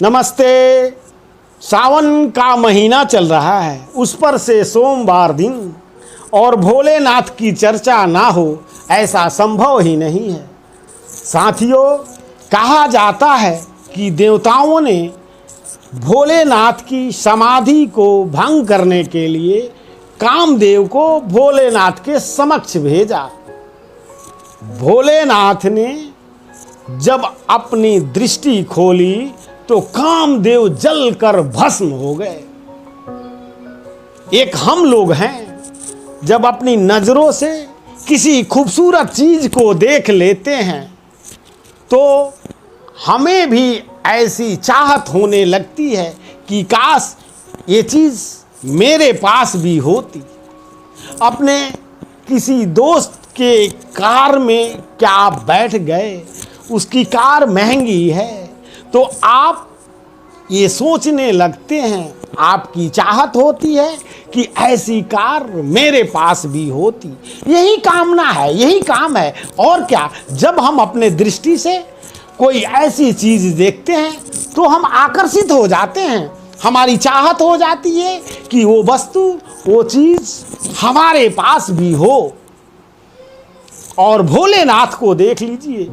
नमस्ते। सावन का महीना चल रहा है, उस पर से सोमवार दिन, और भोलेनाथ की चर्चा ना हो ऐसा संभव ही नहीं है। साथियों, कहा जाता है कि देवताओं ने भोलेनाथ की समाधि को भंग करने के लिए कामदेव को भोलेनाथ के समक्ष भेजा। भोलेनाथ ने जब अपनी दृष्टि खोली तो कामदेव जलकर भस्म हो गए। एक हम लोग हैं, जब अपनी नजरों से किसी खूबसूरत चीज को देख लेते हैं तो हमें भी ऐसी चाहत होने लगती है कि काश ये चीज मेरे पास भी होती। अपने किसी दोस्त के कार में क्या आप बैठ गए, उसकी कार महंगी है तो आप ये सोचने लगते हैं, आपकी चाहत होती है कि ऐसी कार मेरे पास भी होती। यही कामना है, यही काम है। और क्या, जब हम अपने दृष्टि से कोई ऐसी चीज देखते हैं तो हम आकर्षित हो जाते हैं, हमारी चाहत हो जाती है कि वो वस्तु, वो चीज हमारे पास भी हो। और भोलेनाथ को देख लीजिए,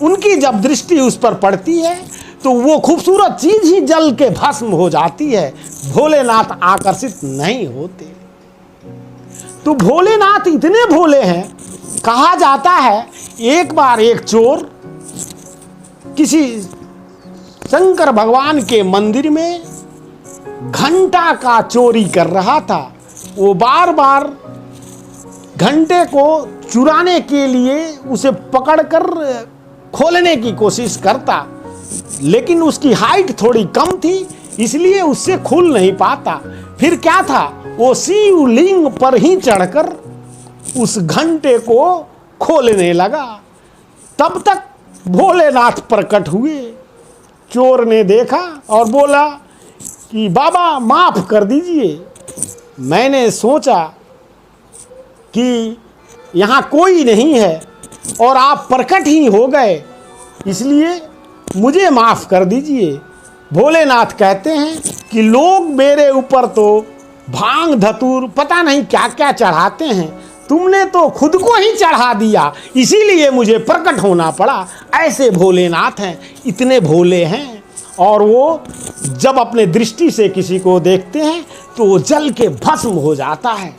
उनकी जब दृष्टि उस पर पड़ती है तो वो खूबसूरत चीज ही जल के भस्म हो जाती है। भोलेनाथ आकर्षित नहीं होते। तो भोलेनाथ इतने भोले हैं, कहा जाता है एक बार एक चोर किसी शंकर भगवान के मंदिर में घंटा का चोरी कर रहा था। वो बार बार घंटे को चुराने के लिए उसे पकड़कर खोलने की कोशिश करता, लेकिन उसकी हाइट थोड़ी कम थी, इसलिए उससे खुल नहीं पाता। फिर क्या था, वो शिवलिंग पर ही चढ़कर उस घंटे को खोलने लगा। तब तक भोलेनाथ प्रकट हुए। चोर ने देखा और बोला कि बाबा माफ कर दीजिए, मैंने सोचा कि यहाँ कोई नहीं है और आप प्रकट ही हो गए, इसलिए मुझे माफ कर दीजिए। भोलेनाथ कहते हैं कि लोग मेरे ऊपर तो भांग धतूर पता नहीं क्या क्या चढ़ाते हैं, तुमने तो खुद को ही चढ़ा दिया, इसीलिए मुझे प्रकट होना पड़ा। ऐसे भोलेनाथ हैं, इतने भोले हैं। और वो जब अपने दृष्टि से किसी को देखते हैं तो वो जल के भस्म हो जाता है।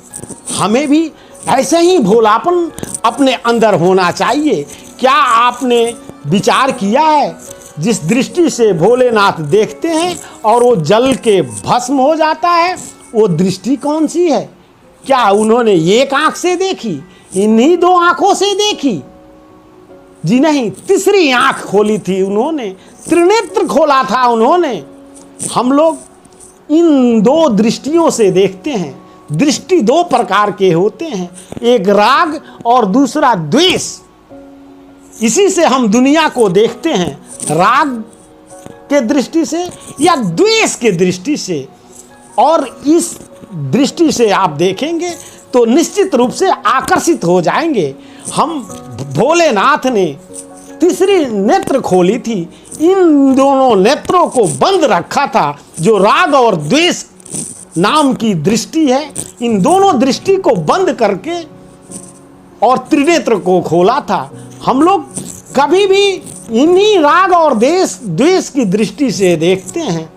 हमें भी ऐसे ही भोलापन अपने अंदर होना चाहिए। क्या आपने विचार किया है, जिस दृष्टि से भोलेनाथ देखते हैं और वो जल के भस्म हो जाता है, वो दृष्टि कौन सी है? क्या उन्होंने एक आंख से देखी, इन्हीं दो आंखों से देखी? जी नहीं, तीसरी आंख खोली थी उन्होंने, त्रिनेत्र खोला था उन्होंने। हम लोग इन दो दृष्टियों से देखते हैं। दृष्टि दो प्रकार के होते हैं, एक राग और दूसरा द्वेष। इसी से हम दुनिया को देखते हैं, राग के दृष्टि से या द्वेष के दृष्टि से। और इस दृष्टि से आप देखेंगे तो निश्चित रूप से आकर्षित हो जाएंगे। हम भोलेनाथ ने तीसरी नेत्र खोली थी, इन दोनों नेत्रों को बंद रखा था, जो राग और द्वेष नाम की दृष्टि है। इन दोनों दृष्टि को बंद करके और त्रिनेत्र को खोला था। हम लोग कभी भी इन्हीं राग और द्वेष की दृष्टि से देखते हैं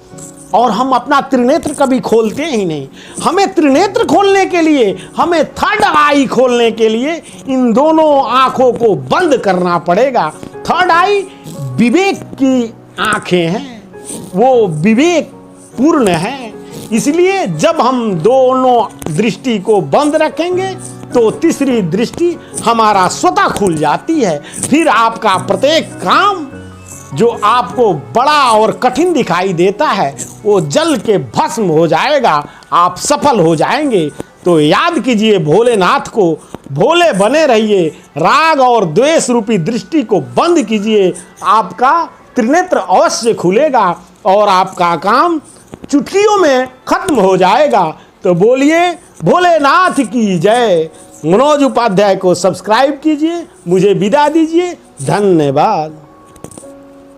और हम अपना त्रिनेत्र कभी खोलते ही नहीं। हमें त्रिनेत्र खोलने के लिए, हमें थर्ड आई खोलने के लिए इन दोनों आंखों को बंद करना पड़ेगा। थर्ड आई विवेक की आंखें हैं, वो विवेक पूर्ण है। इसलिए जब हम दोनों दृष्टि को बंद रखेंगे तो तीसरी दृष्टि हमारा स्वतः खुल जाती है। फिर आपका प्रत्येक काम जो आपको बड़ा और कठिन दिखाई देता है वो जल के भस्म हो जाएगा, आप सफल हो जाएंगे। तो याद कीजिए भोलेनाथ को, भोले बने रहिए, राग और द्वेष रूपी दृष्टि को बंद कीजिए, आपका त्रिनेत्र अवश्य खुलेगा और आपका काम चुटकियों में खत्म हो जाएगा। तो बोलिए भोलेनाथ की जय। मनोज उपाध्याय को सब्सक्राइब कीजिए, मुझे विदा दीजिए। धन्यवाद।